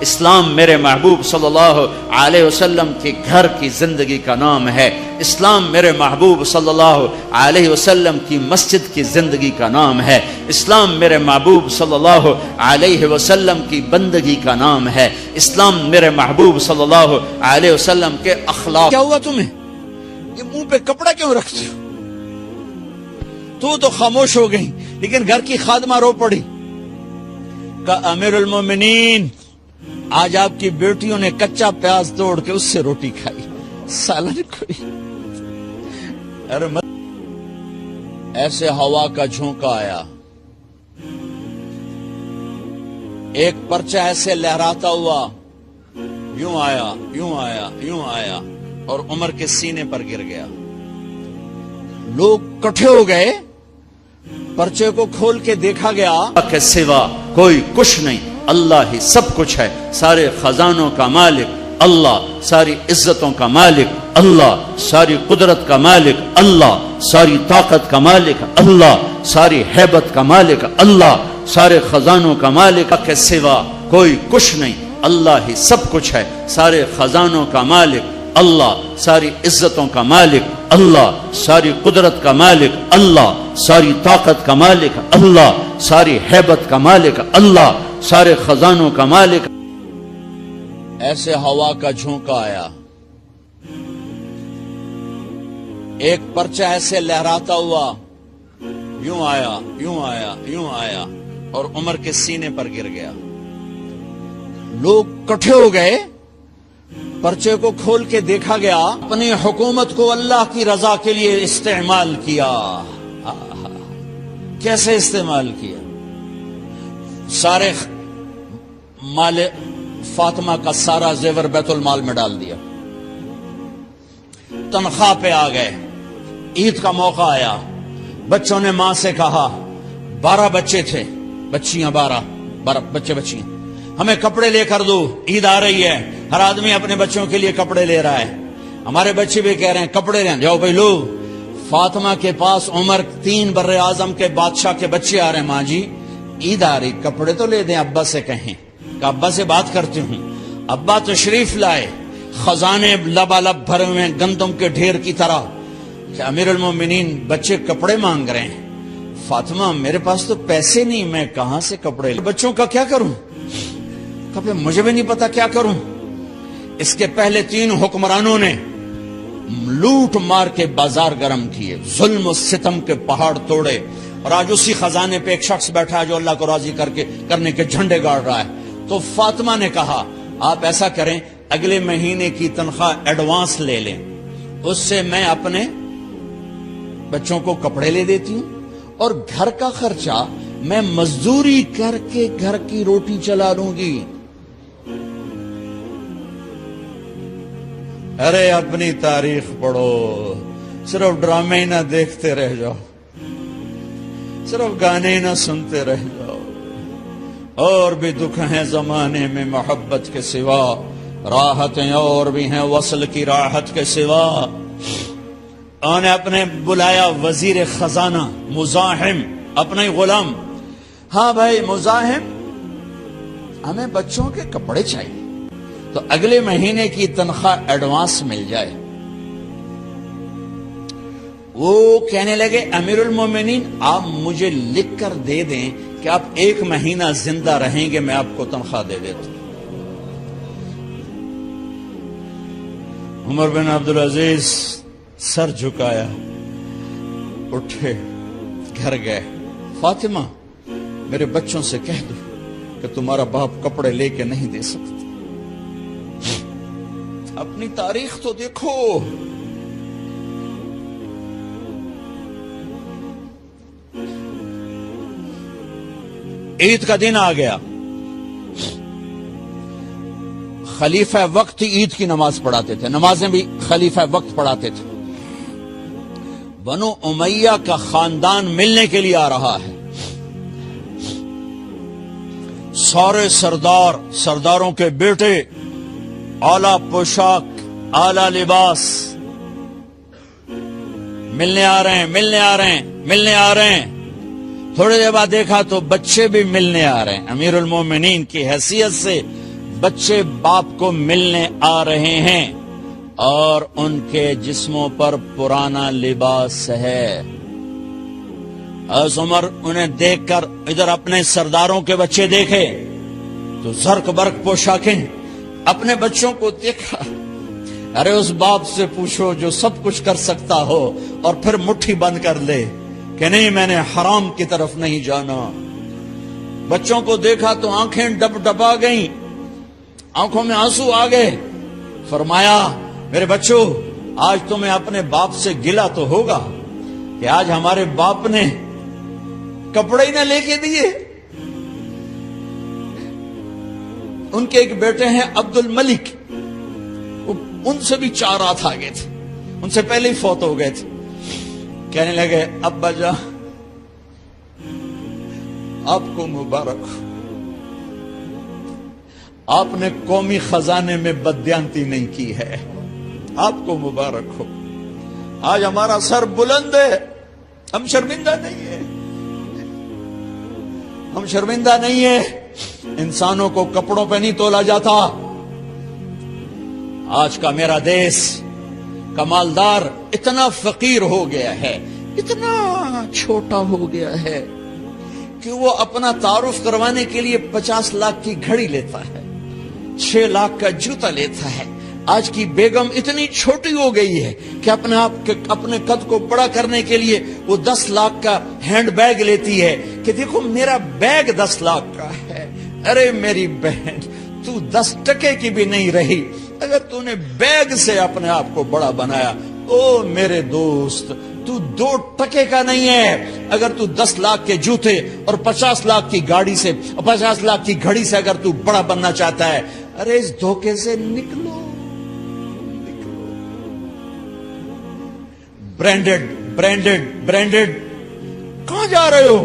اسلام میرے محبوب صلی اللہ علیہ وسلم کے گھر کی زندگی کا نام ہے، اسلام میرے محبوب صلی اللہ علیہ وسلم کی مسجد کی زندگی کا نام ہے، اسلام میرے محبوب صلی اللہ علیہ وسلم کی بندگی کا نام ہے، اسلام میرے محبوب صلی اللہ علیہ وسلم کے اخلاق۔ کیا ہوا تمہیں؟ یہ منہ پہ کپڑا کیوں رکھتے ہو؟ تو خاموش ہو گئی، لیکن گھر کی خادمہ رو پڑی، کہا امیر المومنین آج آپ کی بیٹیوں نے کچا پیاز توڑ کے اس سے روٹی کھائی، سالن کوئی۔ ارے مت، ایسے ہوا کا جھونکا آیا، ایک پرچہ ایسے لہراتا ہوا یوں آیا یوں آیا یوں آیا اور عمر کے سینے پر گر گیا۔ لوگ کٹھے ہو گئے، پرچے کو کھول کے دیکھا گیا کہ سوا کوئی کچھ نہیں، اللہ ہی سب کچھ ہے، سارے خزانوں کا مالک اللہ، ساری عزتوں کا مالک اللہ، ساری قدرت کا مالک اللہ، ساری طاقت کا مالک اللہ، ساری ہیبت کا مالک اللہ، سارے خزانوں کا مالک کے سوا کوئی کچھ نہیں، اللہ ہی سب کچھ ہے، سارے خزانوں کا مالک اللہ، ساری عزتوں کا مالک اللہ، ساری قدرت کا مالک اللہ، ساری طاقت کا مالک اللہ، ساری ہیبت کا مالک اللہ، سارے خزانوں کا مالک۔ ایسے ہوا کا جھونکا آیا، ایک پرچہ ایسے لہراتا ہوا یوں آیا یوں آیا یوں آیا اور عمر کے سینے پر گر گیا۔ لوگ کٹھے ہو گئے، پرچے کو کھول کے دیکھا گیا، اپنی حکومت کو اللہ کی رضا کے لیے استعمال کیا۔ کیسے استعمال کیا؟ سارے مال فاطمہ کا سارا زیور بیت المال میں ڈال دیا، تنخواہ پہ آ گئے، عید کا موقع آیا، بچوں نے ماں سے کہا، 12 بچے تھے، بچیاں 12 بچے بچیاں، ہمیں کپڑے لے کر دو، عید آ رہی ہے، ہر آدمی اپنے بچوں کے لیے کپڑے لے رہا ہے، ہمارے بچے بھی کہہ رہے ہیں کپڑے لیں، جاؤ بھائی لو۔ فاطمہ کے پاس عمر 3 بر اعظم کے بادشاہ کے بچے آ رہے ہیں، ماں جی عید آ رہی، کپڑے تو لے دیں، ابا سے کہیں، کہ ابا سے بات کرتی ہوں۔ ابا تشریف لائے، خزانے لبالب بھرے ہوئے گندم کے ڈھیر کی طرح، کہ امیر المومنین بچے کپڑے مانگ رہے ہیں۔ فاطمہ میرے پاس تو پیسے نہیں، میں کہاں سے کپڑے لوں، بچوں کا کیا کروں؟ کپڑے مجھے بھی نہیں پتا کیا کروں۔ اس کے پہلے 3 حکمرانوں نے لوٹ مار کے بازار گرم کیے، ظلم و ستم کے پہاڑ توڑے، اور آج اسی خزانے پہ ایک شخص بیٹھا ہے جو اللہ کو راضی کرنے کے جھنڈے گاڑ رہا ہے۔ تو فاطمہ نے کہا آپ ایسا کریں، اگلے مہینے کی تنخواہ ایڈوانس لے لیں، اس سے میں اپنے بچوں کو کپڑے لے دیتی ہوں، اور گھر کا خرچہ میں مزدوری کر کے گھر کی روٹی چلا لوں گی۔ ارے اپنی تاریخ پڑھو، صرف ڈرامے ہی نہ دیکھتے رہ جاؤ، صرف گانے ہی نہ سنتے رہ جاؤ، اور بھی دکھ ہیں زمانے میں محبت کے سوا، راحتیں اور بھی ہیں وصل کی راحت کے سوا۔ انہوں نے اپنے بلایا وزیر خزانہ مزاحم، اپنا ہی غلام، ہاں بھائی مزاحم ہمیں بچوں کے کپڑے چاہیے، تو اگلے مہینے کی تنخواہ ایڈوانس مل جائے۔ وہ کہنے لگے امیر المومنین آپ مجھے لکھ کر دے دیں کہ آپ 1 مہینہ زندہ رہیں گے، میں آپ کو تنخواہ دے دیتا ہوں۔ عمر بن عبدالعزیز سر جھکایا، اٹھے، گھر گئے، فاطمہ میرے بچوں سے کہہ دو کہ تمہارا باپ کپڑے لے کے نہیں دے سکتا۔ اپنی تاریخ تو دیکھو، عید کا دن آ گیا، خلیفہ وقت عید کی نماز پڑھاتے تھے، نمازیں بھی خلیفہ وقت پڑھاتے تھے۔ بنو امیہ کا خاندان ملنے کے لیے آ رہا ہے، سارے سرداروں کے بیٹے، اعلیٰ پوشاک، اعلیٰ لباس، ملنے آ رہے ہیں۔ تھوڑی دیر بعد دیکھا تو بچے بھی ملنے آ رہے ہیں۔ امیر المومنین کی حیثیت سے بچے باپ کو ملنے آ رہے ہیں اور ان کے جسموں پر پرانا لباس ہے۔ حضرت عمر انہیں دیکھ کر ادھر اپنے سرداروں کے بچے دیکھے تو زرق برق پوشاکیں، اپنے بچوں کو دیکھا۔ ارے اس باپ سے پوچھو جو سب کچھ کر سکتا ہو اور پھر مٹھی بند کر لے کہ نہیں میں نے حرام کی طرف نہیں جانا۔ بچوں کو دیکھا تو آنکھیں ڈب ڈبا گئیں، آنکھوں میں آنسو آ گئے۔ فرمایا میرے بچوں، آج تمہیں اپنے باپ سے گلہ تو ہوگا کہ آج ہمارے باپ نے کپڑے ہی نہ لے کے دیے۔ ان کے ایک بیٹے ہیں عبد الملک، ان سے بھی 4 رات آگے تھے، ان سے پہلے ہی فوت ہو گئے تھے۔ کہنے لگے ابا جان آپ کو مبارک ہو، آپ نے قومی خزانے میں بددیانتی نہیں کی ہے، آپ کو مبارک ہو۔ آج ہمارا سر بلند ہے، ہم شرمندہ نہیں ہیں، ہم شرمندہ نہیں ہیں۔ انسانوں کو کپڑوں پہ نہیں تولا جاتا۔ آج کا میرا دیس کا مالدار اتنا فقیر ہو گیا ہے، اتنا چھوٹا ہو گیا ہے کہ وہ اپنا تعارف کروانے کے لیے 50 لاکھ کی گھڑی لیتا ہے، 6 لاکھ کا جوتا لیتا ہے۔ آج کی بیگم اتنی چھوٹی ہو گئی ہے کہ اپنے قد کو بڑا کرنے کے لیے وہ 10 لاکھ کا ہینڈ بیگ لیتی ہے کہ دیکھو میرا بیگ 10 لاکھ کا ہے۔ ارے میری بہن، تو 10 ٹکے کی بھی نہیں رہی اگر تو نے بیگ سے اپنے آپ کو بڑا بنایا۔ او میرے دوست، تو 2 ٹکے کا نہیں ہے اگر تو 10 لاکھ کے جوتے اور 50 لاکھ کی گاڑی سے، 50 لاکھ کی گھڑی سے اگر تو بڑا بننا چاہتا ہے۔ ارے اس دھوکے سے نکلو، برانڈڈ برانڈڈ برانڈڈ کہاں جا رہے ہو؟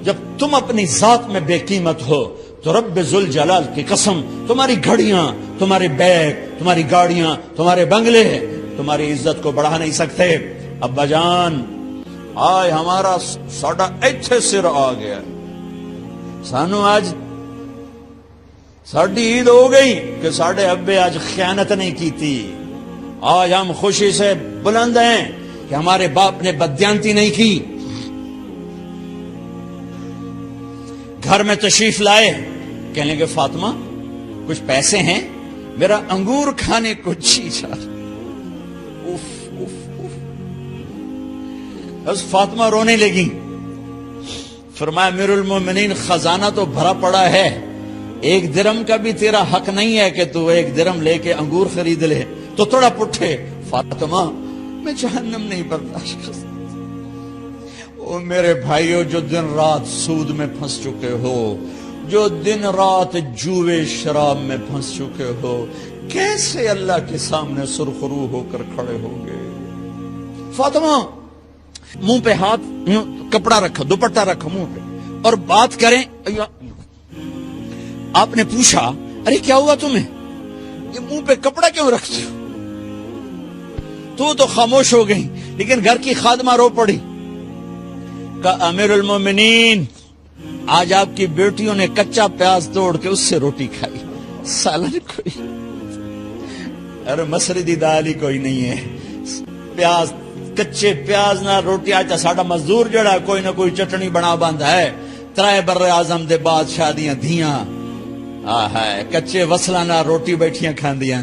جب تم اپنی ذات میں بے قیمت ہو تو رب ذوالجلال کی قسم تمہاری گھڑیاں، تمہارے بیگ، تمہاری گاڑیاں، تمہارے بنگلے تمہاری عزت کو بڑھا نہیں سکتے۔ ابا جان آج ہمارا ساڈا ایتھے سر آ گیا، سانو آج ساڈی عید ہو گئی کہ ساڈے ابے آج خیانت نہیں کی تھی۔ آج ہم خوشی سے بلند ہیں کہ ہمارے باپ نے بددیانتی نہیں کی۔ گھر میں تشریف لائے، کہنے لگے فاطمہ کچھ پیسے ہیں، میرا انگور کھانے کو جی چاہ رہا۔ بس فاطمہ رونے لگی۔ فرمایا امیر المومنین خزانہ تو بھرا پڑا ہے، 1 درم کا بھی تیرا حق نہیں ہے کہ تو 1 درم لے کے انگور خرید لے۔ تو تھوڑا پٹھے، فاطمہ میں جہنم نہیں برداشت کر سکتا۔ او میرے بھائیو جو دن رات سود میں پھنس چکے ہو، جو دن رات جوے شراب میں پھنس چکے ہو، کیسے اللہ کے سامنے سرخرو ہو کر کھڑے ہوگے؟ فاطمہ منہ پہ ہاتھ، کپڑا رکھا، دوپٹہ رکھا منہ پہ اور بات کریں۔ آپ نے پوچھا ارے کیا ہوا تمہیں، یہ منہ پہ کپڑا کیوں رکھتے ہو؟ تو خاموش ہو گئی، لیکن گھر کی خادمہ رو پڑی۔ کہا امیر المومنین آج آپ کی بیٹیوں نے کچا پیاز توڑ کے اس سے روٹی کھائی، سالن کوئی، ارے مسردی دال ہی کوئی نہیں ہے، پیاز، کچے پیاز نہ روٹی۔ آج ساڈا مزدور جڑا کوئی نہ کوئی چٹنی بنا باندا ہے، 3 بر اعظم دے بعد شادیاں دھیاں ہے کچے وصلہ نہ روٹی بیٹھیاں کھاندیاں۔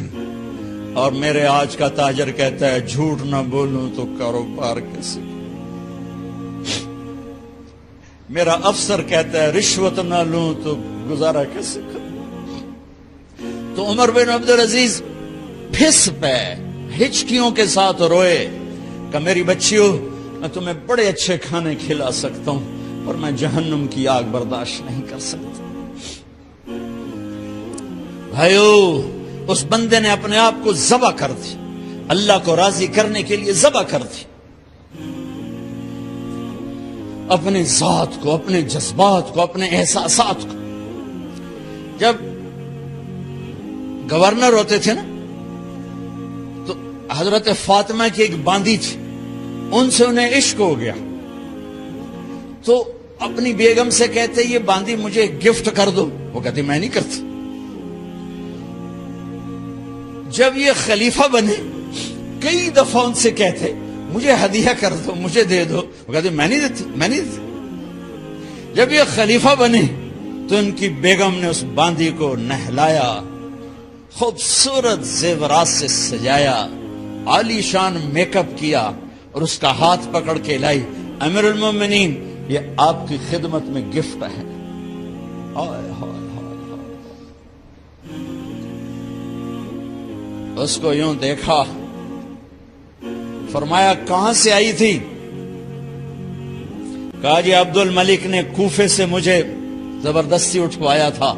اور میرے آج کا تاجر کہتا ہے جھوٹ نہ بولوں تو کاروبار کیسے، میرا افسر کہتا ہے رشوت نہ لوں تو گزارا کیسے کروں۔ تو عمر بن عبدالعزیز پھس پہ ہچکیوں کے ساتھ روئے کہ میری بچیوں میں تمہیں بڑے اچھے کھانے کھلا سکتا ہوں اور میں جہنم کی آگ برداشت نہیں کر سکتا۔ بھائیو اس بندے نے اپنے آپ کو ذبح کر دی، اللہ کو راضی کرنے کے لیے ذبح کر دی، اپنے ذات کو، اپنے جذبات کو، اپنے احساسات کو۔ جب گورنر ہوتے تھے نا تو حضرت فاطمہ کی ایک باندی تھی، ان سے انہیں عشق ہو گیا تو اپنی بیگم سے کہتے یہ باندی مجھے گفٹ کر دو، وہ کہتی میں نہیں کرتی۔ جب یہ خلیفہ بنے کئی دفعہ ان سے کہتے مجھے ہدیہ کر دو، مجھے دے دو، وہ کہتے میں نہیں دیتی، میں نہیں دیتی۔ جب یہ خلیفہ بنے تو ان کی بیگم نے اس باندی کو نہلایا، خوبصورت زیورات سے سجایا، عالی شان میک اپ کیا اور اس کا ہاتھ پکڑ کے لائی، امیر المومنین یہ آپ کی خدمت میں گفٹ ہے۔ ہائے ہائے ہائے ہائے۔ اس کو یوں دیکھا، فرمایا کہاں سے آئی تھی؟ کہا جی عبد الملک نے کوفے سے مجھے زبردستی اٹھوایا تھا،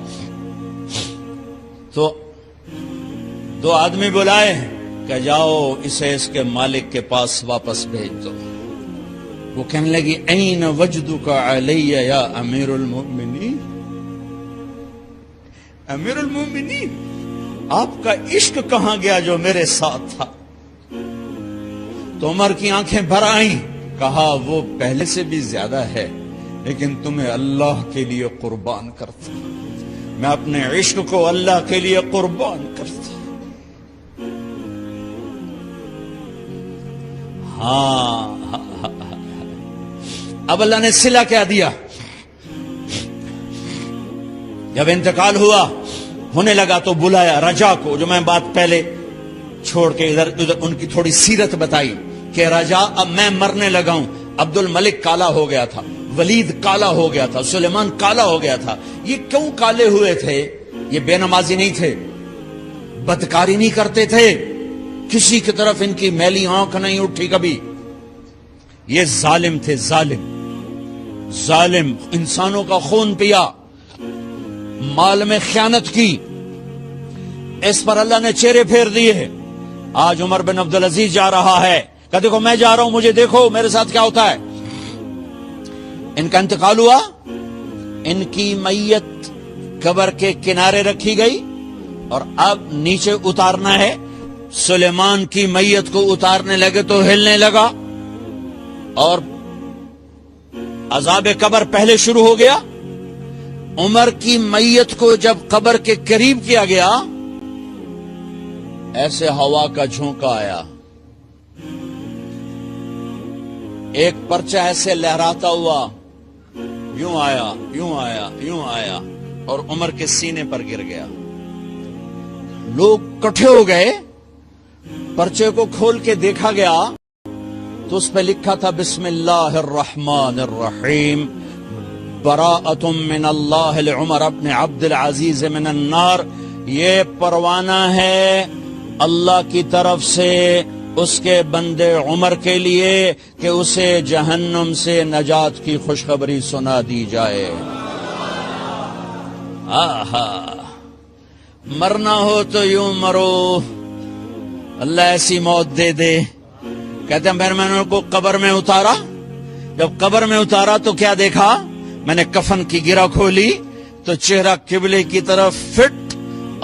تو 2 آدمی بلائے کہ جاؤ اسے اس کے مالک کے پاس واپس بھیج دو۔ وہ کہنے لگی این وجدک علی یا امیر المؤمنین، امیر المؤمنین آپ کا عشق کہاں گیا جو میرے ساتھ تھا؟ تو عمر کی آنکھیں بھر آئیں، کہا وہ پہلے سے بھی زیادہ ہے، لیکن تمہیں اللہ کے لیے قربان کرتا، میں اپنے عشق کو اللہ کے لیے قربان کرتا۔ ہاں اب اللہ نے صلہ کیا دیا؟ جب انتقال ہونے لگا تو بلایا رجا کو، جو میں بات پہلے چھوڑ کے ادھر ان کی تھوڑی سیرت بتائی کہ رجا اب میں مرنے لگا ہوں، عبد الملک کالا ہو گیا تھا، ولید کالا ہو گیا تھا، سلیمان کالا ہو گیا تھا۔ یہ کیوں کالے ہوئے تھے؟ یہ بے نمازی نہیں تھے، بدکاری نہیں کرتے تھے، کسی کی طرف ان کی میلی آنکھ نہیں اٹھی کبھی، یہ ظالم تھے، ظالم انسانوں کا خون پیا، مال میں خیانت کی، اس پر اللہ نے چہرے پھیر دیے۔ آج عمر بن عبدالعزیز جا رہا ہے کہ دیکھو میں جا رہا ہوں، مجھے دیکھو میرے ساتھ کیا ہوتا ہے۔ ان کا انتقال ہوا، ان کی میت قبر کے کنارے رکھی گئی اور اب نیچے اتارنا ہے۔ سلیمان کی میت کو اتارنے لگے تو ہلنے لگا اور عذاب قبر پہلے شروع ہو گیا۔ عمر کی میت کو جب قبر کے قریب کیا گیا، ایسے ہوا کا جھونکا آیا، ایک پرچہ ایسے لہراتا ہوا یوں آیا، یوں آیا، یوں آیا اور عمر کے سینے پر گر گیا۔ لوگ کٹھے ہو گئے، پرچے کو کھول کے دیکھا گیا تو اس پہ لکھا تھا بسم اللہ الرحمن الرحیم، براءۃ من اللہ لعمر بن عبد العزیز من النار۔ یہ پروانہ ہے اللہ کی طرف سے اس کے بندے عمر کے لیے کہ اسے جہنم سے نجات کی خوشخبری سنا دی جائے۔ آہا، مرنا ہو تو یوں مرو، اللہ ایسی موت دے دے۔ کہتے ہیں پھر میں نے ان کو قبر میں اتارا، جب قبر میں اتارا تو کیا دیکھا؟ میں نے کفن کی گرہ کھولی تو چہرہ قبلے کی طرف فٹ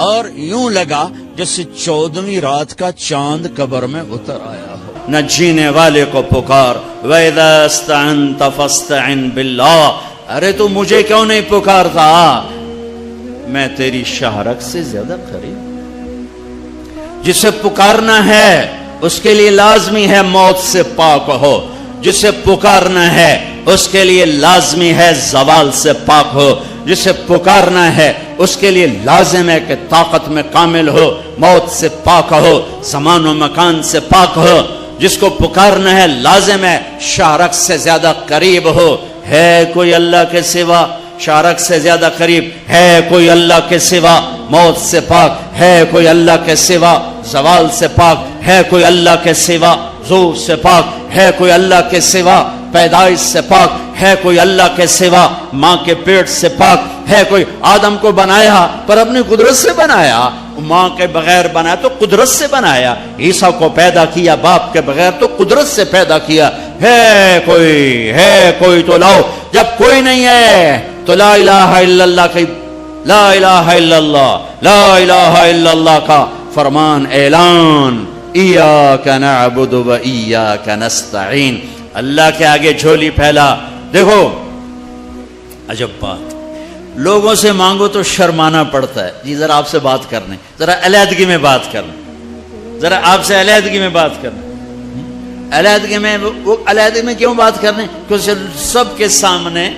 اور یوں لگا جیسے 14ویں رات کا چاند قبر میں اتر آیا ہو۔ نہ جینے والے کو پکار، وَإِذَا اسْتَعَنْتَ فَاسْتَعِنْ بِاللَّهِ، ارے تو مجھے کیوں نہیں پکارتا؟ میں تیری شہرک سے زیادہ قریب۔ جسے پکارنا ہے اس کے لیے لازمی ہے موت سے پاک ہو، جسے پکارنا ہے اس کے لیے لازمی ہے زوال سے پاک ہو، جسے پکارنا ہے اس کے لیے لازم ہے کہ طاقت میں کامل ہو، موت سے پاک ہو، زمان و مکان سے پاک ہو۔ جس کو پکارنا ہے لازم ہے شارک سے زیادہ قریب ہو۔ ہے کوئی اللہ کے سوا شارک سے زیادہ قریب؟ ہے کوئی اللہ کے سوا موت سے پاک؟ ہے کوئی اللہ کے سوا زوال سے پاک؟ ہے کوئی اللہ کے سوا زور سے پاک؟ ہے کوئی اللہ کے سوا پیدائش سے پاک؟ ہے کوئی اللہ کے سوا ماں کے پیٹ سے پاک؟ ہے کوئی آدم کو بنایا پر اپنی قدرت سے بنایا، ماں کے بغیر بنایا تو قدرت سے بنایا، عیسیٰ کو پیدا کیا باپ کے بغیر تو قدرت سے پیدا کیا۔ ہے کوئی تو لاؤ، جب کوئی نہیں ہے تو لا الہ الا اللہ کی، لا الہ الا اللہ، لا الہ الا اللہ کا فرمان اعلان، ایاک نعبد و ایاک نستعین۔ اللہ کے آگے جھولی پھیلا۔ دیکھو عجب بات، لوگوں سے مانگو تو شرمانا پڑتا ہے، جی ذرا آپ سے بات کرنے، ذرا علیحدگی میں بات کرنا، ذرا آپ سے علیحدگی میں بات کرنا۔ علیحدگی میں وہ علیحدگی میں کیوں بات کرنے؟ کیونکہ سب کے سامنے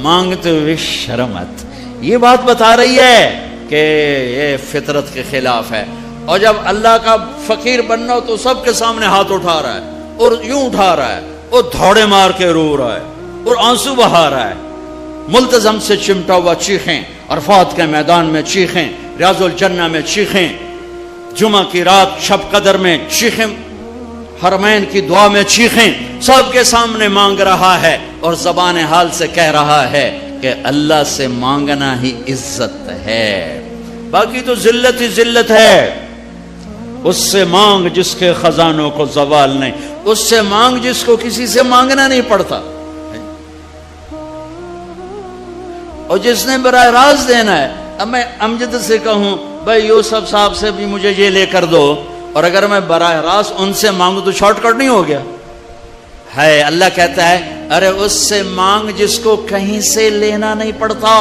مانگتے ہوئے شرم آتی۔ یہ بات بتا رہی ہے کہ یہ فطرت کے خلاف ہے، اور جب اللہ کا فقیر بننا ہو تو سب کے سامنے ہاتھ اٹھا رہا ہے، اور یوں اٹھا رہا ہے، اور دھوڑے مار کے رو رہا ہے، اور آنسو بہا رہا ہے، ملتزم سے چمٹا ہوا چیخیں، عرفات کے میدان میں چیخیں، ریاض الجنہ میں چیخیں، جمعہ کی رات شب قدر میں چیخیں، حرمین کی دعا میں چیخیں، سب کے سامنے مانگ رہا ہے، اور زبان حال سے کہہ رہا ہے کہ اللہ سے مانگنا ہی عزت ہے، باقی تو ذلت ہی ذلت ہے۔ اس سے مانگ جس کے خزانوں کو زوال نہیں، اس سے مانگ جس کو کسی سے مانگنا نہیں پڑتا، اور جس نے براہ راست دینا ہے۔ اب میں امجد سے کہوں بھائی یوسف صاحب سے بھی مجھے یہ لے کر دو، اور اگر میں براہ راست ان سے مانگوں تو شارٹ کٹ نہیں ہو گیا ہے؟ اللہ کہتا ہے ارے اس سے مانگ جس کو کہیں سے لینا نہیں پڑتا۔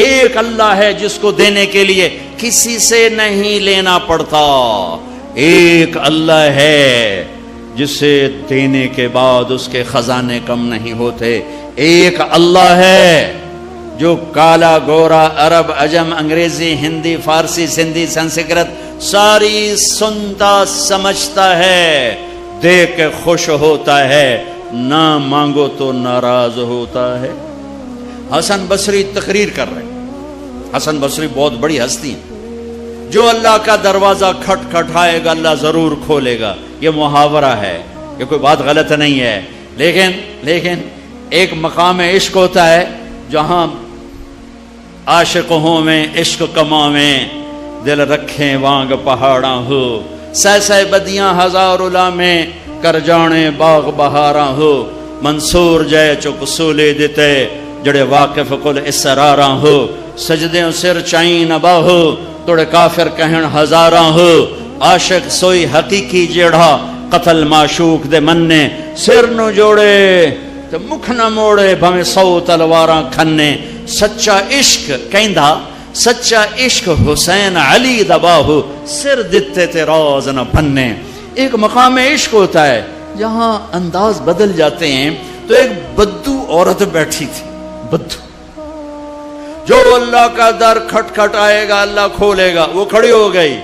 ایک اللہ ہے جس کو دینے کے لیے کسی سے نہیں لینا پڑتا، ایک اللہ ہے جسے دینے کے بعد اس کے خزانے کم نہیں ہوتے، ایک اللہ ہے جو کالا گورا عرب عجم انگریزی ہندی فارسی سندھی سنسکرت ساری سنتا سمجھتا ہے، دے کے خوش ہوتا ہے، نہ مانگو تو ناراض ہوتا ہے۔ حسن بصری تقریر کر رہے ہیں، حسن بصری بہت بڑی ہستی ہیں، جو اللہ کا دروازہ کھٹ کھٹائے گا اللہ ضرور کھولے گا، یہ محاورہ ہے، یہ کوئی بات غلط نہیں ہے، لیکن ایک مقام عشق ہوتا ہے جہاں عاشق ہوں میں عشق کماویں، دل رکھیں وانگ پہاڑاں ہو، سہ سہ بدیاں ہزار میں کر جانے باغ بہاراں ہو، منصور جے چک سولے دیتے جڑے واقف کل اسراراں ہو، سجدے سر چائیں نبا ہو توڑے کافر کہن ہزاراں ہو، عاشق سوئی حقیقی جیڑھا قتل معشوق دے مننے، سر نو جوڑے تے مکھ نہ موڑے بھویں 100 تلواراں کھنے، سچا عشق کہندا سچا عشق حسین علی دباہو، سر دتے تے راز نہ بننے۔ ایک مقام عشق ہوتا ہے جہاں انداز بدل جاتے ہیں۔ تو ایک بدو عورت بیٹھی تھی، بدو، جو اللہ کا در کھٹ کھٹ آئے گا اللہ کھولے گا، وہ کھڑی ہو گئی،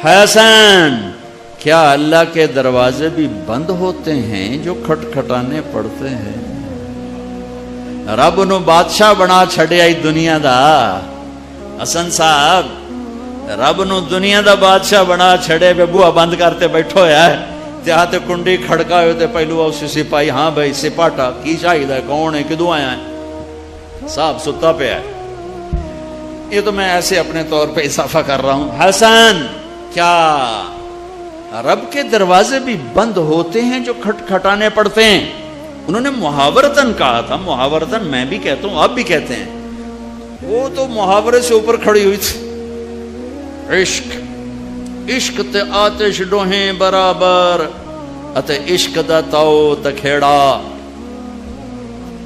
حسین کیا اللہ کے دروازے بھی بند ہوتے ہیں جو کھٹ کھٹانے پڑتے ہیں؟ رب نو بادشاہ بنا چھڑیا ہی دنیا دا، حسن صاحب رب نو دنیا دا بادشاہ بنا چھڑے بے بوہ بند کرتے بیٹھو ہے، تیہاتے کنڈی کھڑکا ہوتے پہلو اسی سپاہی، ہاں بھائی سپاٹا کی شاہد ہے، کون ہے، کدو آیا ہے، صاحب ستا پہ ہے۔ یہ تو میں ایسے اپنے طور پہ اضافہ کر رہا ہوں۔ حسن کیا رب کے دروازے بھی بند ہوتے ہیں جو کھٹ کھٹانے پڑتے ہیں؟ انہوں نے محاورتن کہا تھا، محاورتن میں بھی کہتا ہوں آپ بھی کہتے ہیں، وہ تو محاورے سے اوپر کھڑی ہوئی تھی۔ عشق عشق تے آتش ڈوہیں برابر، اتے عشق دا تاؤ تکھیڑا،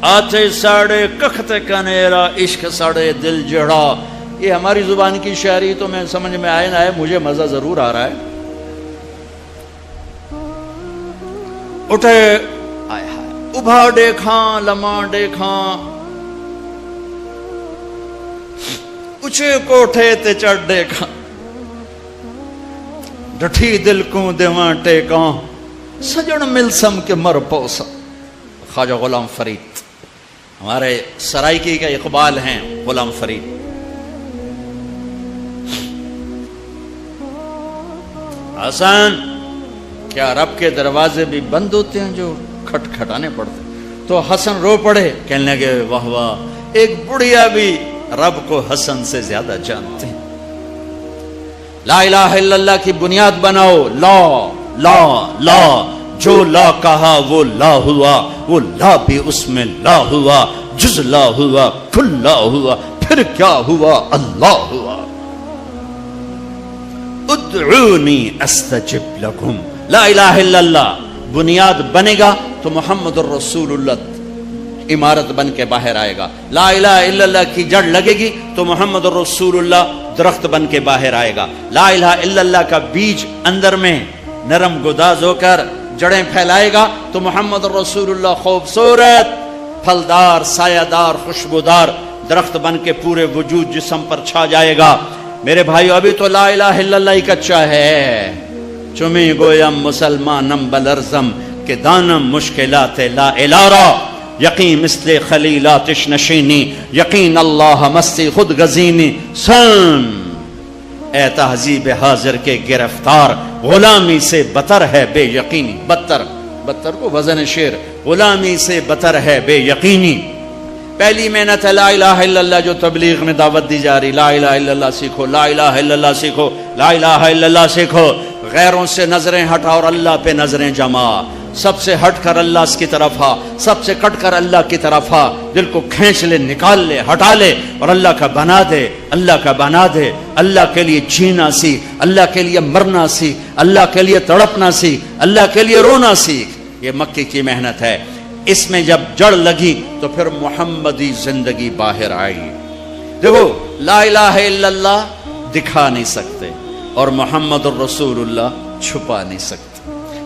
آتش ساڑے ککھ تے کنیرا، عشق ساڑے دل جڑا۔ یہ ہماری زبان کی شاعری تو میں سمجھ میں آئے نہ آئے، مجھے مزہ ضرور آ رہا ہے۔ اٹھے ابھا دیکھاں لمحہ دیکھاں، اچھے کوٹھے تے چڑھ دیکھاں، ڈٹھی دل کو دیواں ٹیکاں، سجن ملسم کے مر پوسا۔ خواجہ غلام فرید ہمارے سرائکی کا اقبال ہیں، غلام فرید۔ حسن کیا رب کے دروازے بھی بند ہوتے ہیں جو کھٹ کھٹانے پڑتے؟ تو حسن رو پڑے، کہنے لگے واہ واہ، ایک بڑھیا بھی رب کو حسن سے زیادہ جانتے ہیں۔ لا الہ الا اللہ کی بنیاد بناؤ، لا لا لا، جو لا کہا وہ لا ہوا، وہ لا بھی اس میں لا ہوا، جز لا ہوا، کل لا ہوا، پھر کیا ہوا؟ اللہ ہوا۔ ادعونی استجب لکم، لا الہ الا اللہ بنیاد بنے گا تو محمد الرسول اللہ عمارت بن کے باہر آئے گا. لا الہ الا اللہ کی جڑ لگے گی تو محمد رسول اللہ درخت بن کے باہر آئے گا. لا الہ الا اللہ کا بیج اندر میں نرم گداز ہو کر جڑیں پھیلائے گا تو محمد رسول اللہ خوبصورت پھلدار سایہ دار خوشبودار درخت بن کے پورے وجود جسم پر چھا جائے گا. میرے بھائیو ابھی تو لا الہ الا اللہ ہی کچا ہے. چمی گویم مسلمانم بلرزم کہ دانم مشکلات لا الارا یقین مثل خلیلاتش نشینی یقین اللہ مستی خود گزینی. سن اے تہذیب حاضر کے گرفتار غلامی سے بتر ہے بے یقینی. بتر کو وزن شعر. غلامی سے بتر ہے بے یقینی. پہلی محنت ہے لا الہ الا اللہ جو تبلیغ میں دعوت دی جا رہی. لا الہ الا اللہ سیکھو, لا الہ الا اللہ سیکھو, لا الہ الا اللہ سیکھو. غیروں سے نظریں ہٹا اور اللہ پہ نظریں جما. سب سے ہٹ کر اللہ کی طرف آ, سب سے کٹ کر اللہ کی طرف آ. دل کو کھینچ لے, نکال لے, ہٹا لے اور اللہ کا بنا دے. اللہ کا بنا دے. اللہ کے لیے جینا سیکھ, اللہ کے لیے مرنا سیکھ, اللہ کے لیے تڑپنا سیکھ, اللہ کے لیے رونا سیکھ. یہ مکی کی محنت ہے. اس میں جب جڑ لگی تو پھر محمدی زندگی باہر آئی. دیکھو لا الہ الا اللہ دکھا نہیں سکتے اور محمد الرسول اللہ چھپا نہیں سکتے.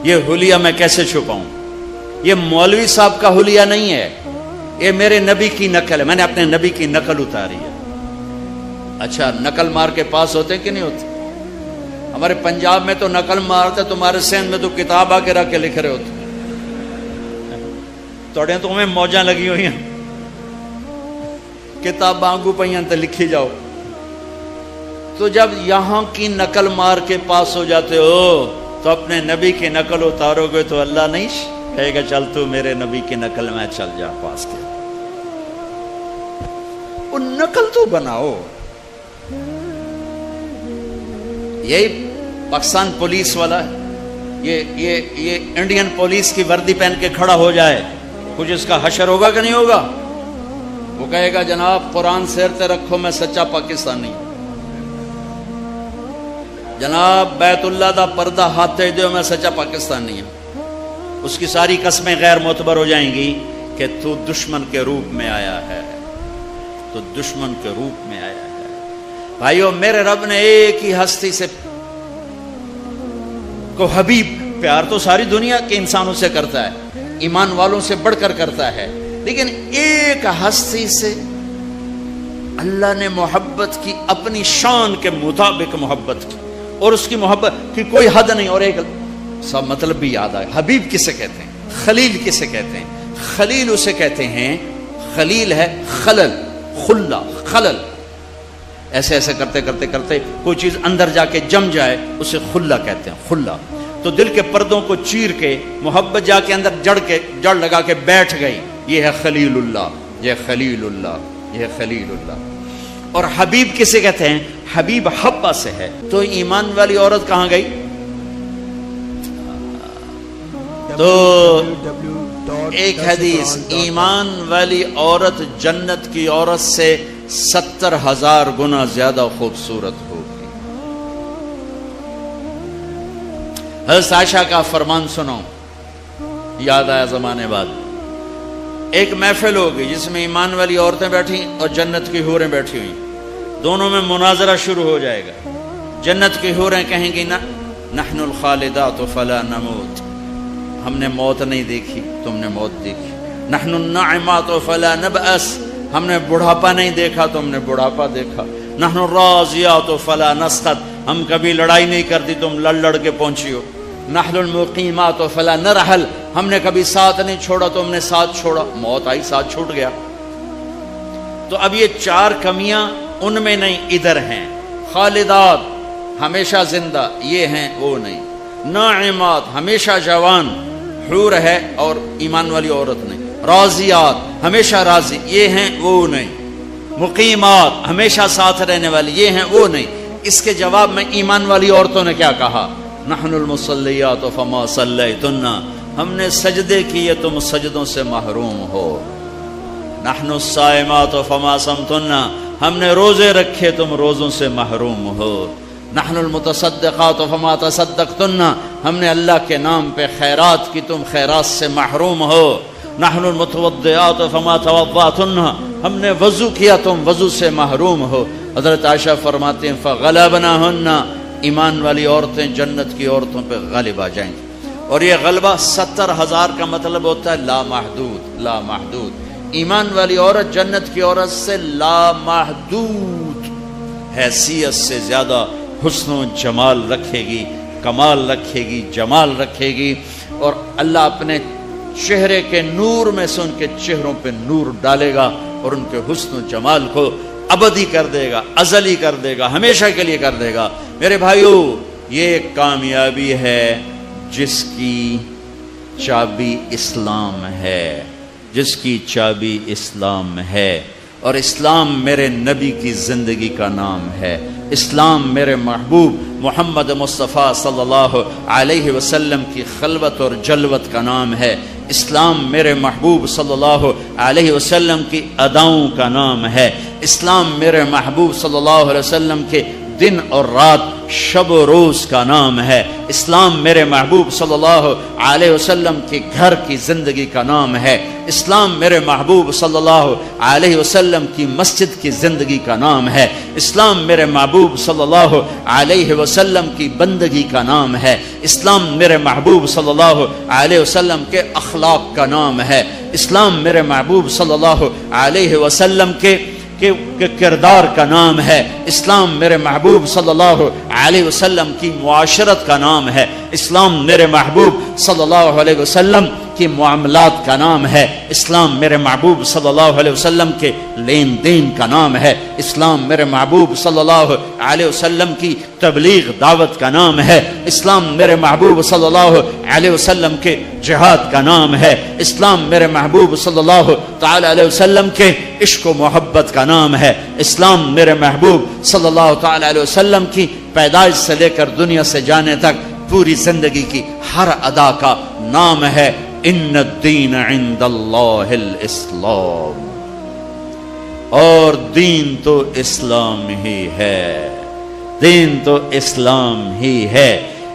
یہ حلیہ میں کیسے چھپاؤں؟ یہ مولوی صاحب کا حلیہ نہیں ہے, یہ میرے نبی کی نقل ہے. میں نے اپنے نبی کی نقل اتاری ہے. اچھا نقل مار کے پاس ہوتے کہ نہیں ہوتے؟ ہمارے پنجاب میں تو نقل مارتے, تمہارے سندھ میں تو کتاب آ کے رکھ کے لکھ رہے ہوتے. توڑے تو ہمیں موجاں لگی ہوئی ہیں, کتاب آنگو پہیاں تو لکھی جاؤ. تو جب یہاں کی نقل مار کے پاس ہو جاتے ہو تو اپنے نبی کی نقل اتارو گے تو اللہ نہیں کہے گا چل تو میرے نبی کی نقل میں چل جا پاس کے. وہ نقل تو بناؤ. یہی پاکستان پولیس والا ہے, یہ انڈین پولیس کی وردی پہن کے کھڑا ہو جائے, کچھ اس کا حشر ہوگا کہ نہیں ہوگا؟ وہ کہے گا جناب قرآن سیرتے رکھو میں سچا پاکستانی. جناب بیت اللہ دا پردہ ہاتھے دیو میں سچا پاکستانی ہوں. اس کی ساری قسمیں غیر معتبر ہو جائیں گی کہ تو دشمن کے روپ میں آیا ہے, تو دشمن کے روپ میں آیا ہے. بھائیو میرے رب نے ایک ہی ہستی سے کو حبیب, پیار تو ساری دنیا کے انسانوں سے کرتا ہے, ایمان والوں سے بڑھ کر کرتا ہے, لیکن ایک ہستی سے اللہ نے محبت کی اپنی شان کے مطابق محبت کی, اور اس کی محبت کی کوئی حد نہیں. اور ایک سب مطلب بھی یاد آئے, حبیب کسے کہتے ہیں, خلیل کسے کہتے ہیں؟ خلیل اسے کہتے ہیں, خلیل ہے خلل, خلا, خلل. ایسے ایسے کرتے کرتے کرتے کوئی چیز اندر جا کے جم جائے اسے خلا کہتے ہیں, خلا. تو دل کے پردوں کو چیر کے محبت جا کے اندر جڑ لگا کے بیٹھ گئی, یہ ہے خلیل اللہ, یہ خلیل اللہ, یہ خلیل اللہ. اور حبیب کسے کہتے ہیں؟ حبیب حبہ سے ہے. تو ایمان والی عورت کہاں گئی؟ تو ایک حدیث, ایمان والی عورت جنت کی عورت سے 70,000 گنا زیادہ خوبصورت ہوگی. حضرت عائشہ کا فرمان سنو, یاد آیا زمانے بعد. ایک محفل ہوگی جس میں ایمان والی عورتیں بیٹھی اور جنت کی حوریں بیٹھی ہوئی, دونوں میں مناظرہ شروع ہو جائے گا. جنت کی حوریں کہیں گی نحن الخالدات فلا نموت, ہم نے موت نہیں دیکھی, تم نے موت دیکھی. نحن الناعمات فلا نبأس, ہم نے بڑھاپا نہیں دیکھا, تم نے بڑھاپا دیکھا. نحن الراضیات فلا نسخط, ہم کبھی لڑائی نہیں کرتی, تم لڑ کے پہنچی ہو. نحن المقیمات فلا نرحل, ہم نے کبھی ساتھ نہیں چھوڑا, تم نے ساتھ چھوڑا. موت آئی, ساتھ چھوٹ گیا. تو اب یہ 4 کمیاں ان میں نہیں, ادھر ہیں. خالدات ہمیشہ زندہ, یہ ہیں وہ نہیں. ناعمات ہمیشہ جوان, حور ہے اور ایمان والی عورت نہیں. راضیات ہمیشہ راضی, یہ ہیں وہ نہیں. مقیمات ہمیشہ ساتھ رہنے والی, یہ ہیں وہ نہیں. اس کے جواب میں ایمان والی عورتوں نے کیا کہا؟ نحن المصلیات فما صلیتن, ہم نے سجدے کیے تم سجدوں سے محروم ہو. نحن الصائمات فما صمتن, ہم نے روزے رکھے تم روزوں سے محروم ہو. نحن المتصدقات فما تصدقتن, ہم نے اللہ کے نام پہ خیرات کی تم خیرات سے محروم ہو. نحن المتوضئات فما توضأتن، ہم نے وضو کیا تم وضو سے محروم ہو۔ حضرت عائشہ فرماتے ہیں فغلبناہن، ایمان والی عورتیں جنت کی عورتوں پہ غالب آ جائیں گی۔ اور یہ غلبہ 70,000 کا مطلب ہوتا ہے لامحدود، لامحدود۔ ایمان والی عورت جنت کی عورت سے لامحدود حیثیت سے زیادہ حسن و جمال رکھے گی، کمال رکھے گی، جمال رکھے گی، اور اللہ اپنے چہرے کے نور میں سے ان کے چہروں پہ نور ڈالے گا اور ان کے حسن و جمال کو ابدی کر دے گا، ازلی کر دے گا، ہمیشہ کے لیے کر دے گا۔ میرے بھائیو، یہ کامیابی ہے جس کی چابی اسلام ہے، جس کی چابی اسلام ہے، اور اسلام میرے نبی کی زندگی کا نام ہے، اسلام میرے محبوب محمد مصطفیٰ صلی اللہ علیہ وسلم کی خلوت اور جلوت کا نام ہے، اسلام میرے محبوب صلی اللہ علیہ وسلم کی اداؤں کا نام ہے، اسلام میرے محبوب صلی اللہ علیہ وسلم کے دن اور رات، شب و روز کا نام ہے، اسلام میرے محبوب صلی اللہ علیہ وسلم کے گھر کی زندگی کا نام ہے، اسلام میرے محبوب صلی اللہ علیہ وسلم کی مسجد کی زندگی کا نام ہے، اسلام میرے محبوب صلی اللہ علیہ وسلم کی بندگی کا نام ہے، اسلام میرے محبوب صلی اللہ علیہ وسلم کے اخلاق کا نام ہے، اسلام میرے محبوب صلی اللہ علیہ وسلم کے کردار کا نام ہے، اسلام میرے محبوب صلی اللہ علیہ وسلم کی معاشرت کا نام ہے، اسلام میرے محبوب صلی اللہ علیہ وسلم کی معاملات کا نام ہے، اسلام میرے محبوب صلی اللہ علیہ وسلم کے لین دین کا نام ہے، اسلام میرے محبوب صلی اللہ علیہ وسلم کی تبلیغ دعوت کا نام ہے، اسلام میرے محبوب صلی اللہ علیہ وسلم کے جہاد کا نام ہے، اسلام میرے محبوب صلی اللہ تعالی علیہ وسلم کے عشق و محبت کا نام ہے، اسلام میرے محبوب صلی اللہ تعالی علیہ وسلم کی پیدائش سے لے کر دنیا سے جانے تک پوری زندگی کی ہر ادا کا نام ہے ان الدین عند اللہ الاسلام، اور دین تو اسلام ہی ہے، دین تو اسلام ہی ہے۔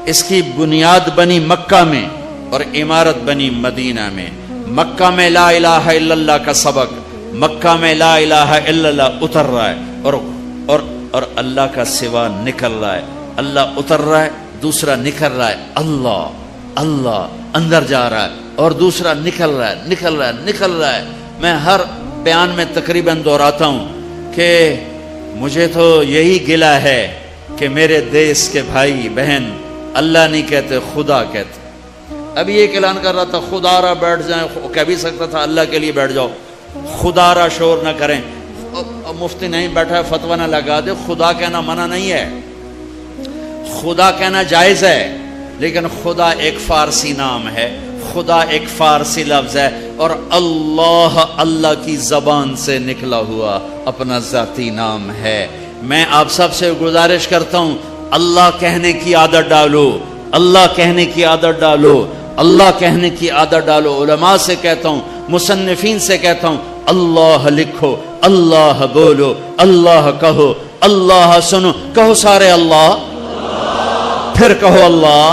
اس کی بنیاد بنی مکہ میں اور عمارت بنی مدینہ میں۔ مکہ میں لا الہ الا اللہ کا سبق، مکہ میں لا الہ الا اللہ اتر رہا ہے اور اللہ کا سوا نکل رہا ہے، اللہ اتر رہا ہے، دوسرا نکل رہا ہے، اللہ اللہ اندر جا رہا ہے، اور دوسرا نکل رہا ہے، نکل رہا ہے، نکل رہا ہے۔ میں ہر بیان میں تقریباً دہراتا ہوں کہ مجھے تو یہی گلہ ہے کہ میرے دیس کے بھائی بہن اللہ نہیں کہتے، خدا کہتے۔ ابھی ایک اعلان کر رہا تھا خدا را بیٹھ جائیں، کہہ بھی سکتا تھا اللہ کے لیے بیٹھ جاؤ، خدا را شور نہ کریں۔ مفتی نہیں بیٹھا ہے فتویٰ نہ لگا دے، خدا کہنا منع نہیں ہے، خدا کہنا جائز ہے، لیکن خدا ایک فارسی نام ہے، خدا ایک فارسی لفظ ہے، اور اللہ اللہ کی زبان سے نکلا ہوا اپنا ذاتی نام ہے۔ میں آپ سب سے گزارش کرتا ہوں اللہ کہنے کی عادت ڈالو، اللہ کہنے کی عادت ڈالو، اللہ کہنے کی عادت ڈالو۔ علماء سے کہتا ہوں، مصنفین سے کہتا ہوں، اللہ لکھو، اللہ بولو، اللہ کہو، اللہ سنو، کہو سارے اللہ، پھر کہو اللہ،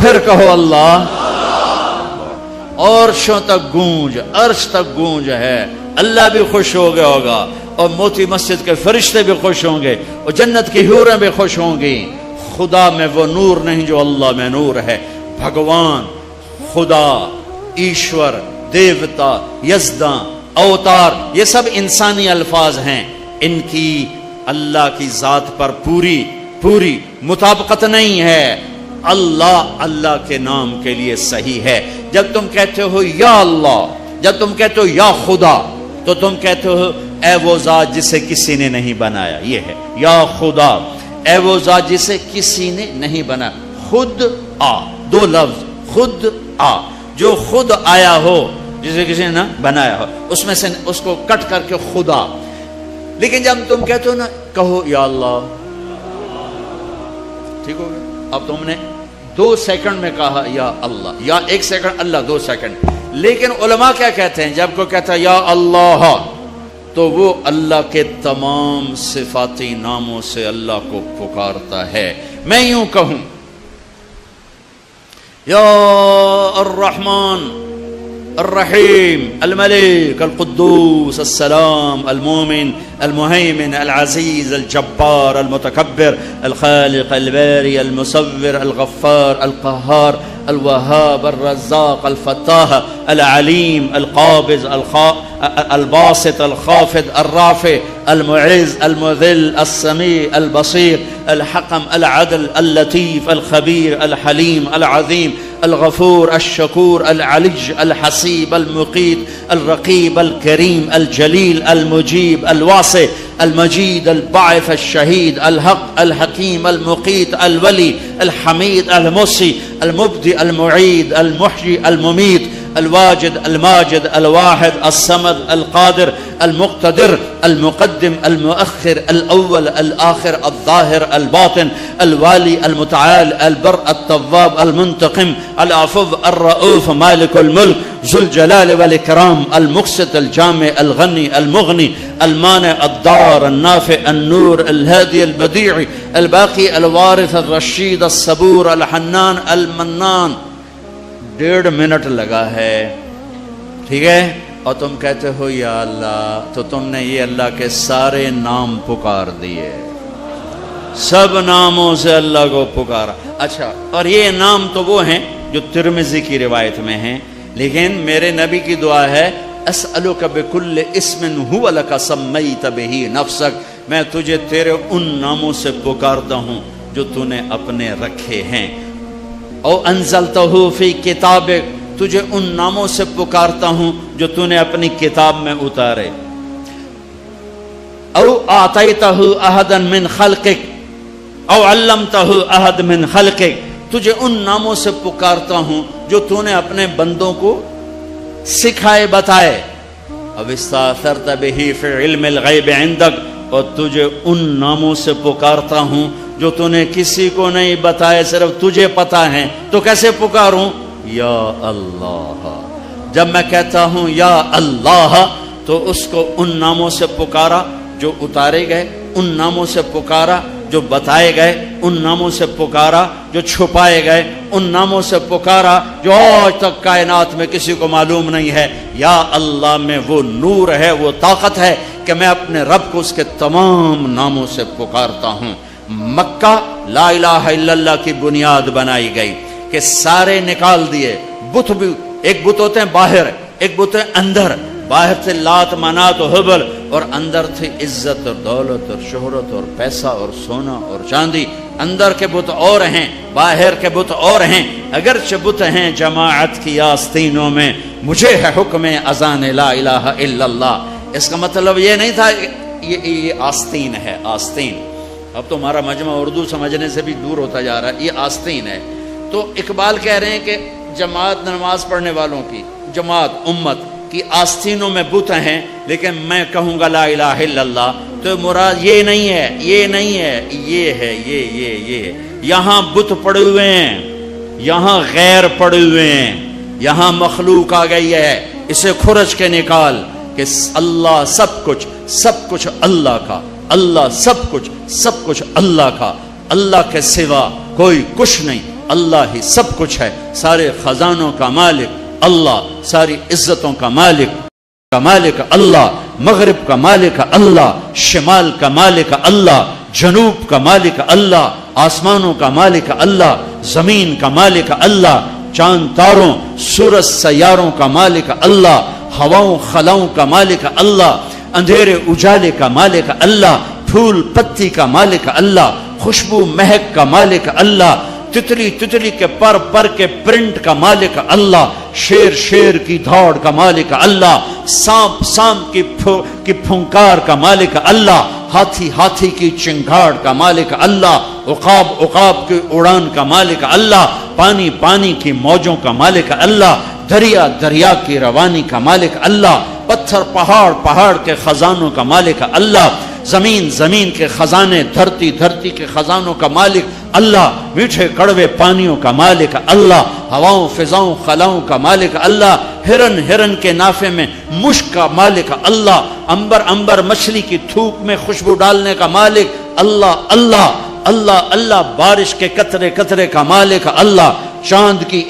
پھر کہو اللہ، عرشوں تک گونج، عرش تک گونج ہے۔ اللہ بھی خوش ہو گیا ہوگا، اور موتی مسجد کے فرشتے بھی خوش ہوں گے، اور جنت کی حوریں بھی خوش ہوں گی۔ خدا میں وہ نور نہیں جو اللہ میں نور ہے۔ بھگوان، خدا، ایشور، دیوتا، یزداں، اوتار، یہ سب انسانی الفاظ ہیں، ان کی اللہ کی ذات پر پوری مطابقت نہیں ہے۔ اللہ اللہ کے نام کے لیے صحیح ہے۔ جب تم کہتے ہو یا اللہ، جب تم کہتے ہو یا خدا، تو تم کہتے ہو اے وہ ذات جسے کسی نے نہیں بنایا، یہ ہے یا خدا، اے وہ ذات جسے کسی نے نہیں بنایا۔ خود آ، دو لفظ، خود آ، جو خود آیا ہو جسے کسی نے نہ بنایا ہو، اس میں سے اس کو کٹ کر کے خدا۔ لیکن جب تم کہتے ہو نا کہو یا اللہ، ٹھیک ہو گیا؟ اب تم نے 2 سیکنڈ میں کہا یا اللہ، یا 1 سیکنڈ اللہ 2 سیکنڈ۔ لیکن علماء کیا کہتے ہیں؟ جب کوئی کہتا ہے یا اللہ، تو وہ اللہ کے تمام صفاتی ناموں سے اللہ کو پکارتا ہے۔ میں یوں کہوں یا الرحمن، الرحيم الملك القدوس السلام المؤمن المهيمن العزيز الجبار المتكبر الخالق الباري المصور الغفار القهار الوهاب الرزاق الفتاح العليم القابض الباسط الخافض الرافع المعز المذل السميع البصير الحكم العدل اللطيف الخبير الحليم العظيم الغفور الشكور العلي الحسيب المقيت الرقيب الكريم الجليل المجيب الواسع المجيد الباعث الشهيد الحق الحكيم المقيت الولي الحميد المحصي المبدئ المعيد المحيي المميت الواجد الماجد الواحد الصمد القادر المقتدر المقدم المؤخر الأول الآخر الظاهر الباطن الوالي المتعال البر التواب المنتقم العفو الرؤوف مالك الملك ذو الجلال والإكرام المقسط الجامع الغني المغني المانع الضار النافع النور الهادي البديع الباقي الوارث الرشيد الصبور الحنان المنان. 1.5 منٹ لگا ہے، ٹھیک ہے، اور تم کہتے ہو یا اللہ، تو تم نے یہ اللہ کے سارے نام پکار دیے، سب ناموں سے اللہ کو پکارا. اچھا، اور یہ نام تو وہ ہیں جو ترمذی کی روایت میں ہیں، لیکن میرے نبی کی دعا ہے اسألک بکل اسم هو لک سمیت بہ نفسک، میں تجھے تیرے ان ناموں سے پکارتا ہوں جو تو نے اپنے رکھے ہیں. او انزلتہ فی کتابک، تجھے ان ناموں سے پکارتا ہوں جو تو نے اپنی کتاب میں اتارے. او آتیتہ احدا من خلقک او علمتہ احد من خلقک، تجھے ان ناموں سے پکارتا ہوں جو تو نے اپنے بندوں کو سکھائے بتائے. او استاثرت بہ فی علم الغیب عندک، اور تجھے ان ناموں سے پکارتا ہوں جو تو نے کسی کو نہیں بتائے، صرف تجھے پتا ہے. تو کیسے پکاروں؟ یا اللہ. جب میں کہتا ہوں یا اللہ تو اس کو ان ناموں سے پکارا جو اتارے گئے، ان ناموں سے پکارا جو بتائے گئے، ان ناموں سے پکارا جو چھپائے گئے، ان ناموں سے پکارا جو آج تک کائنات میں کسی کو معلوم نہیں ہے. یا اللہ میں وہ نور ہے، وہ طاقت ہے کہ میں اپنے رب کو اس کے تمام ناموں سے پکارتا ہوں. مکہ لا الہ الا اللہ کی بنیاد بنائی گئی کہ سارے نکال دیے بت بھی. ایک بت ہوتے ہیں باہر، ایک بت ہے اندر. باہر تھے لات منات و حبل، اور اندر تھے عزت اور دولت اور شہرت اور پیسہ اور سونا اور چاندی. اندر کے بت اور ہیں، باہر کے بت اور ہیں. اگرچہ بت ہیں جماعت کی آستینوں میں، مجھے ہے حکم اذان لا الہ الا اللہ. اس کا مطلب یہ نہیں تھا یہ آستین ہے، آستین. اب تو ہمارا مجمع اردو سمجھنے سے بھی دور ہوتا جا رہا ہے. یہ آستین ہے. تو اقبال کہہ رہے ہیں کہ جماعت نماز پڑھنے والوں کی، جماعت امت کی آستینوں میں بت ہیں، لیکن میں کہوں گا لا الہ الا اللہ تو مراد یہ نہیں ہے، یہ نہیں ہے، یہ ہے، یہ. یہاں بت پڑے ہوئے ہیں، یہاں غیر پڑے ہوئے ہیں، یہاں مخلوق آ گئی ہے. اسے کھرچ کے نکال کہ اللہ سب کچھ اللہ کا، اللہ سب کچھ اللہ کا. اللہ کے سوا کوئی کچھ نہیں، اللہ ہی سب کچھ ہے. سارے خزانوں کا مالک اللہ، ساری عزتوں کا مالک اللہ، مغرب کا مالک اللہ، شمال کا مالک اللہ، جنوب کا مالک اللہ، آسمانوں کا مالک اللہ، زمین کا مالک اللہ، چاند تاروں سورج سیاروں کا مالک اللہ، ہواؤں خلاؤں کا مالک اللہ، اندھیرے اجالے کا مالک اللہ، پھول پتی کا مالک اللہ، خوشبو مہک کا مالک اللہ، تتلی کے پر کے پرنٹ کا مالک اللہ، شیر کی دھاڑ کا مالک اللہ، سانپ کی پھنکار کا مالک اللہ، ہاتھی کی چنگھاڑ کا مالک اللہ، عقاب کی اڑان کا مالک اللہ، پانی کی موجوں کا مالک اللہ، دریا کی روانی کا مالک اللہ، پتھر پہاڑ کے خزانوں کا مالک اللہ، زمین کے خزانے، دھرتی کے خزانوں کا مالک اللہ، میٹھے کڑوے پانیوں کا مالک اللہ، ہواؤں فضاؤں خلاؤں کا مالک اللہ، ہرن کے نافے میں مشک کا مالک اللہ، انبر مچھلی کی تھوک میں خوشبو ڈالنے کا مالک اللہ، بارش کے قطرے کا مالک اللہ، چاند کی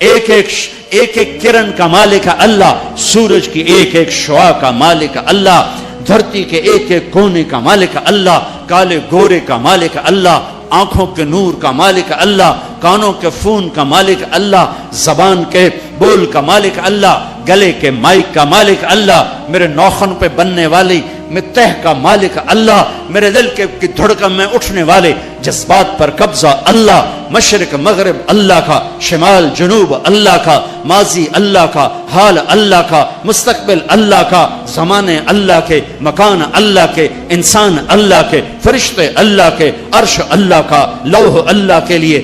ایک ایک کرن کا مالک ہے اللہ، سورج کی ایک ایک شعاع کا مالک ہے اللہ، دھرتی کے ایک ایک کونے کا مالک ہے اللہ، کالے گورے کا مالک ہے اللہ، آنکھوں کے نور کا مالک اللہ، کانوں کے فون کا مالک اللہ، زبان کے بول کا مالک اللہ، گلے کے مائک کا مالک اللہ، میرے نوخن پہ بننے والی میں تہ کا مالک اللہ، میرے دل کی دھڑکن میں اٹھنے والے جذبات پر قبضہ اللہ، مشرق مغرب اللہ کا، شمال جنوب اللہ کا، ماضی اللہ کا، حال اللہ کا، مستقبل اللہ کا، زمانے اللہ کے، مکان اللہ کے، انسان اللہ کے، فرشتے اللہ کے، عرش اللہ کا، لوح اللہ کے لیے،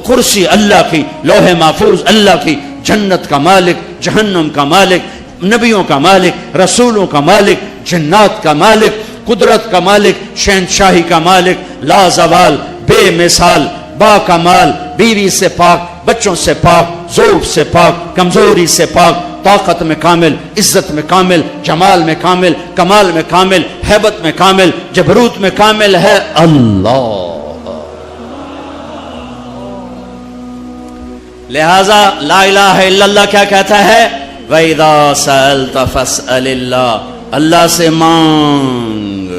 کرسی اللہ کی، لوح محفوظ اللہ کی، جنت کا مالک، جہنم کا مالک، نبیوں کا مالک، رسولوں کا مالک، جنات کا مالک، قدرت کا مالک، شہنشاہی کا مالک، لا زوال، بے مثال، با کمال، بیوی سے پاک، بچوں سے پاک، ذوق سے پاک، کمزوری سے پاک، طاقت میں کامل، عزت میں کامل، جمال میں کامل، کمال میں کامل، ہیبت میں کامل، جبروت میں کامل ہے اللہ۔ لہذا لا الہ الا اللہ کیا کہتا ہے؟ وَإِذَا سَأَلْتَ فَاسْأَلِ اللَّهِ، اللہ سے مانگ،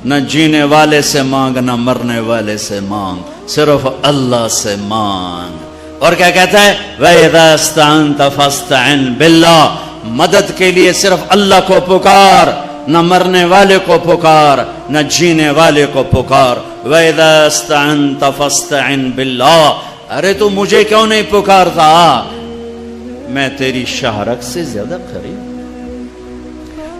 نہ جینے والے سے مانگ نہ مرنے والے سے مانگ، صرف اللہ سے مانگ۔ اور کیا کہتا ہے؟ وَإِذَا اسْتَعَنْتَ فَاسْتَعِنْ بِاللَّهِ، مدد کے لیے صرف اللہ کو پکار، نہ مرنے والے کو پکار نہ جینے والے کو پکار۔ وَإِذَا اسْتَعَنْتَ فَاسْتَعِنْ بِاللَّهِ، ارے تو مجھے کیوں نہیں پکارتا؟ میں تیری شہرت سے زیادہ قریب۔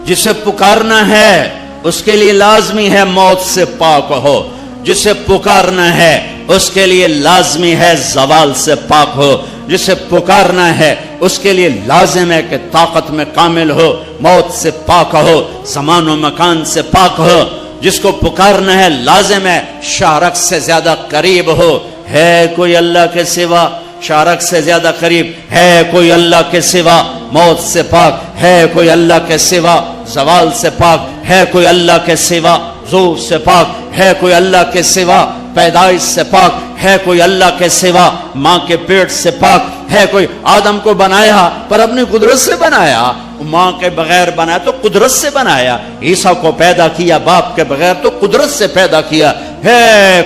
جسے پکارنا ہے اس کے لیے لازمی ہے موت سے پاک ہو، جسے پکارنا ہے اس کے لیے لازمی ہے زوال سے پاک ہو، جسے پکارنا ہے اس کے لیے لازم ہے کہ طاقت میں کامل ہو، موت سے پاک ہو، زمان و مکان سے پاک ہو۔ جس کو پکارنا ہے لازم ہے شہرت سے زیادہ قریب ہو۔ ہے کوئی اللہ کے سوا شارک سے زیادہ قریب؟ ہے کوئی اللہ کے سوا موت سے پاک؟ ہے کوئی اللہ کے سوا زوال سے پاک؟ ہے کوئی اللہ کے سوا ذوق سے پاک؟ ہے کوئی اللہ کے سوا پیدائش سے پاک؟ ہے کوئی اللہ کے سوا ماں کے پیٹ سے پاک؟ ہے کوئی؟ آدم کو بنایا پر اپنی قدرت سے بنایا، ماں کے بغیر بنایا تو قدرت سے بنایا۔ عیسیٰ کو پیدا کیا باپ کے بغیر تو قدرت سے پیدا کیا۔ ہے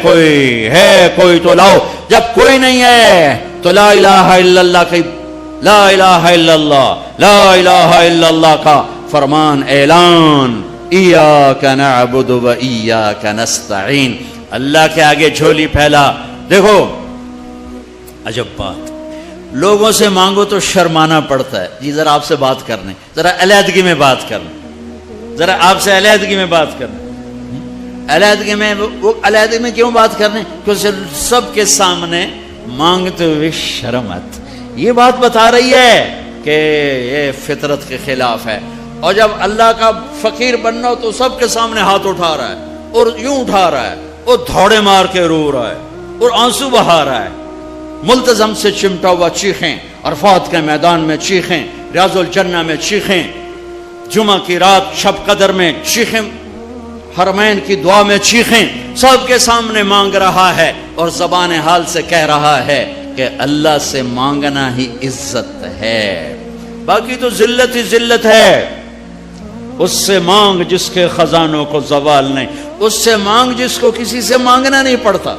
کوئی تو لاؤ۔ جب کوئی نہیں ہے تو لا الہ الا اللہ کی، لا الہ الا اللہ، لا الہ الا اللہ کا فرمان اعلان، ایاک نعبد و ایاک نستعین۔ اللہ کے آگے جھولی پھیلا۔ دیکھو عجب بات، لوگوں سے مانگو تو شرمانا پڑتا ہے۔ جی ذرا آپ سے بات کرنے، ذرا علیحدگی میں بات کرنے، ذرا آپ سے علیحدگی میں بات کرنے۔ علیحدگی میں وہ علیحدگی میں کیوں بات کرنے؟ کیونکہ سب کے سامنے مانگتے ہوئے شرم آتی۔ یہ بات بتا رہی ہے کہ یہ فطرت کے خلاف ہے۔ اور جب اللہ کا فقیر بننا ہو تو سب کے سامنے ہاتھ اٹھا رہا ہے اور یوں اٹھا رہا ہے اور دھوڑے مار کے رو رہا ہے اور آنسو بہا رہا ہے، ملتزم سے چمٹا ہوا چیخیں، عرفات کے میدان میں چیخیں، ریاض الجنہ میں چیخیں، جمعہ کی رات شب قدر میں چیخیں، حرمین کی دعا میں چیخیں، سب کے سامنے مانگ رہا ہے اور زبان حال سے کہہ رہا ہے کہ اللہ سے مانگنا ہی عزت ہے، باقی تو ذلت ہی ذلت ہے۔ اس سے مانگ جس کے خزانوں کو زوال نہیں، اس سے مانگ جس کو کسی سے مانگنا نہیں پڑتا،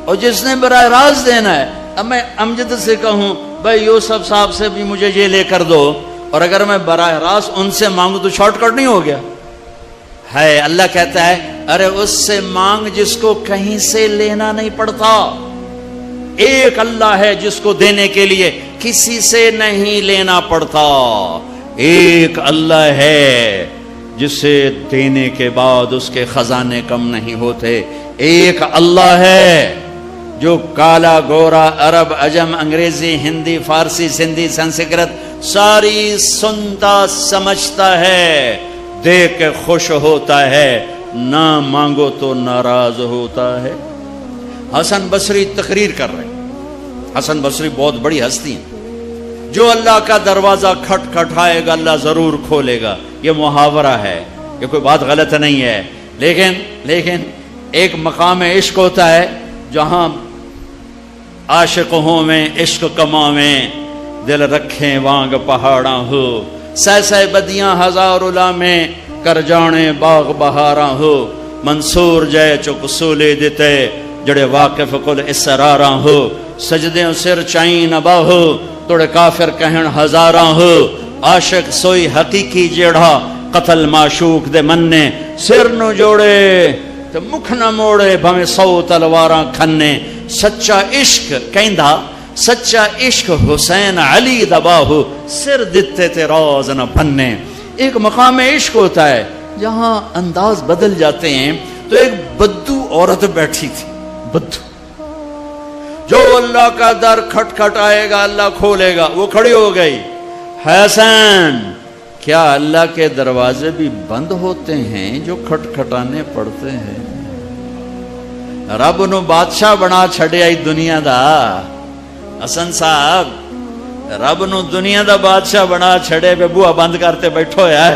اور جس نے براہ راست دینا ہے۔ اب میں امجد سے کہوں بھائی یوسف صاحب سے بھی مجھے یہ لے کر دو، اور اگر میں براہ راست ان سے مانگوں تو شارٹ کٹ نہیں ہو گیا؟ ہے اللہ کہتا ہے ارے اس سے مانگ جس کو کہیں سے لینا نہیں پڑتا۔ ایک اللہ ہے جس کو دینے کے لیے کسی سے نہیں لینا پڑتا۔ ایک اللہ ہے جسے دینے کے بعد اس کے خزانے کم نہیں ہوتے۔ ایک اللہ ہے جو کالا گورا عرب عجم انگریزی ہندی فارسی سندھی سنسکرت ساری سنتا سمجھتا ہے، دیکھ کے خوش ہوتا ہے، نہ مانگو تو ناراض ہوتا ہے۔ حسن بصری تقریر کر رہے ہیں۔ حسن بصری بہت بڑی ہستی ہیں۔ جو اللہ کا دروازہ کھٹکھٹائے گا اللہ ضرور کھولے گا، یہ محاورہ ہے، یہ کوئی بات غلط نہیں ہے، لیکن ایک مقام عشق ہوتا ہے جہاں عاشق ہوں میں عشق کماویں دل رکھیں وانگ پہاڑاں ہو سہ سہ بدیاں ہزار علامیں کر جانے باغ بہاراں ہو منصور جے چک سولے دیتے جڑے واقف کل اسراراں ہو سجدیں سر چائیں نبا ہو توڑے کافر کہن ہزاراں ہو عاشق سوئی حقیقی جیڑا قتل معشوق دے مننے سر نو جوڑے تو مکھ نہ موڑے بھویں 100 تلواراں کھنے سچا عشق کہندا سچا عشق حسین علی دباہو سر دیتے تے راز نہ بننے. ایک مقام عشق ہوتا ہے جہاں انداز بدل جاتے ہیں. تو ایک بدو عورت بیٹھی تھی, بدو جو اللہ کا در کھٹ کھٹ آئے گا اللہ کھولے گا, وہ کھڑی ہو گئی. حسین کیا اللہ کے دروازے بھی بند ہوتے ہیں جو کھٹ کھٹانے پڑتے ہیں؟ رب نو بادشاہ بنا چھڑے آئی دنیا دا. حسن صاحب رب نو دنیا دا بادشاہ بنا چھڑے پہ بوا بند کرتے بیٹھو ہے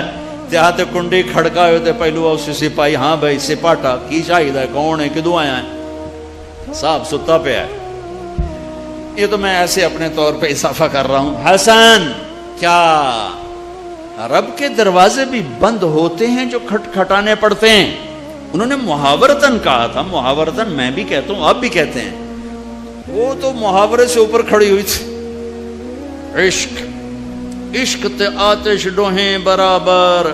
تے آتے کنڈی کھڑکا ہوئے تے پہلو آؤ سی سپاہی ہاں بھائی سپاٹا کی شاہد ہے کون ہے کدوں آیا ہے صاحب ستا پہ ہے. یہ تو میں ایسے اپنے طور پہ اضافہ کر رہا ہوں. حسن کیا رب کے دروازے بھی بند ہوتے ہیں جو کھٹ کھٹانے پڑتے ہیں؟ انہوں نے محاورتن کہا تھا, محاورتن میں بھی کہتا ہوں آپ بھی کہتے ہیں, وہ تو محاورے سے اوپر کھڑی ہوئی تھی. عشق عشق تے آتش ڈوہیں برابر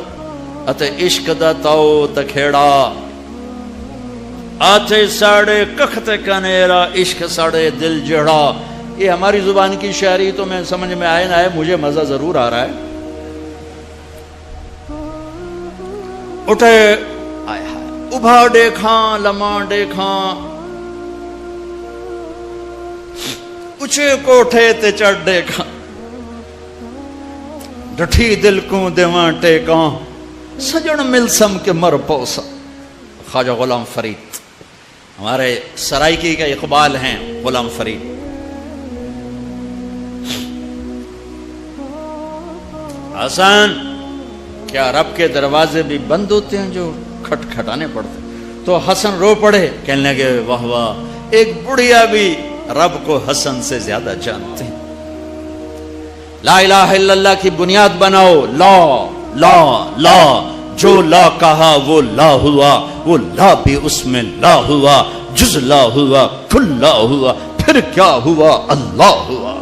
اتے عشق دا تاؤ تکھیڑا آتش ساڑے کخ تے کنیرا عشق ساڑے دل جڑا. یہ ہماری زبان کی شاعری تو میں سمجھ میں آئے نہ آئے مجھے مزہ ضرور آ رہا ہے. اٹھے ابھا دیکھاں لمحہ دیکھاں اچھے کوٹھے تے چڑھ دیکھاں ڈٹھی دل کو دیواں ٹیکاں سجن ملسم کے مر پوسا. خواجہ غلام فرید ہمارے سرائکی کا اقبال ہیں. غلام فرید حسن کیا رب کے دروازے بھی بند ہوتے ہیں جو کھٹ کھٹانے پڑتے؟ تو حسن رو پڑے کہنے لگے واہ واہ ایک بڑھیا بھی رب کو حسن سے زیادہ جانتے ہیں. لا الہ الا اللہ کی بنیاد بناؤ. لا لا لا جو لا کہا وہ لا ہوا, وہ لا بھی اس میں لا ہوا, جز لا ہوا کل لا ہوا, پھر کیا ہوا اللہ ہوا.